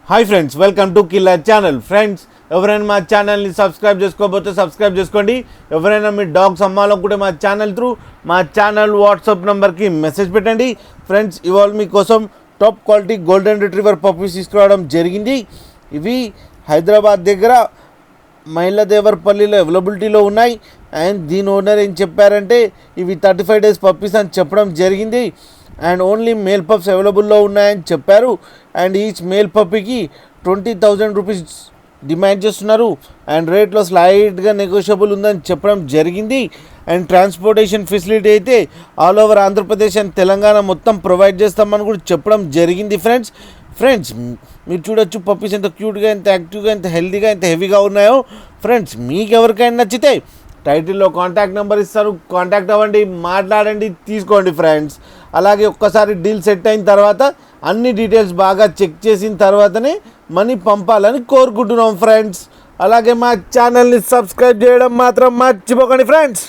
Hi friends, welcome to killer channel. Friends, ఎవరైనా మా ఛానల్ని సబ్స్క్రైబ్ చేసుకోకపోతే సబ్స్క్రైబ్ చేసుకోండి. ఎవరైనా మీ డాగ్స్ అమ్మాలనుకుంటే మా ఛానల్ వాట్సాప్ నెంబర్కి మెసేజ్ పెట్టండి. ఫ్రెండ్స్, ఇవాళ మీకోసం top quality golden retriever puppies తీసుకురావడం జరిగింది. ఇవి హైదరాబాద్ దగ్గర మైలదేవర్పల్లిలో అవైలబిలిటీలో ఉన్నాయి. అండ్ దీని ఓనర్ ఏం చెప్పారంటే ఇవి 35 days పప్పీస్ అని చెప్పడం జరిగింది. అండ్ ఓన్లీ మేల్ పప్స్ అవైలబుల్లో ఉన్నాయని చెప్పారు. And each male పప్పీకి 20,000 rupees demand చేస్తున్నారు. అండ్ రేట్లో స్లైడ్గా నెగోషియబుల్ ఉందని చెప్పడం జరిగింది. అండ్ ట్రాన్స్పోర్టేషన్ ఫెసిలిటీ అయితే all over Andhra Pradesh and Telangana మొత్తం ప్రొవైడ్ చేస్తామని కూడా చెప్పడం జరిగింది. ఫ్రెండ్స్ మీరు చూడొచ్చు పప్పీస్ ఎంత క్యూట్గా, ఎంత యాక్టివ్గా, ఎంత హెల్తీగా, ఎంత హెవీగా ఉన్నాయో. ఫ్రెండ్స్, మీకు ఎవరికైనా నచ్చితే టైటిల్లో కాంటాక్ట్ నెంబర్ ఇస్తారు, కాంటాక్ట్ అవ్వండి, మాట్లాడండి, తీసుకోండి. ఫ్రెండ్స్, అలాగే ఒక్కసారి డీల్ సెట్ అయిన తర్వాత అన్ని డీటెయిల్స్ బాగా చెక్ చేసిన తర్వాతనే మనీ పంపాలని కోరుకుంటున్నాం. ఫ్రెండ్స్, అలాగే మా ఛానల్ని సబ్స్క్రైబ్ చేయడం మాత్రం మర్చిపోకండి. ఫ్రెండ్స్.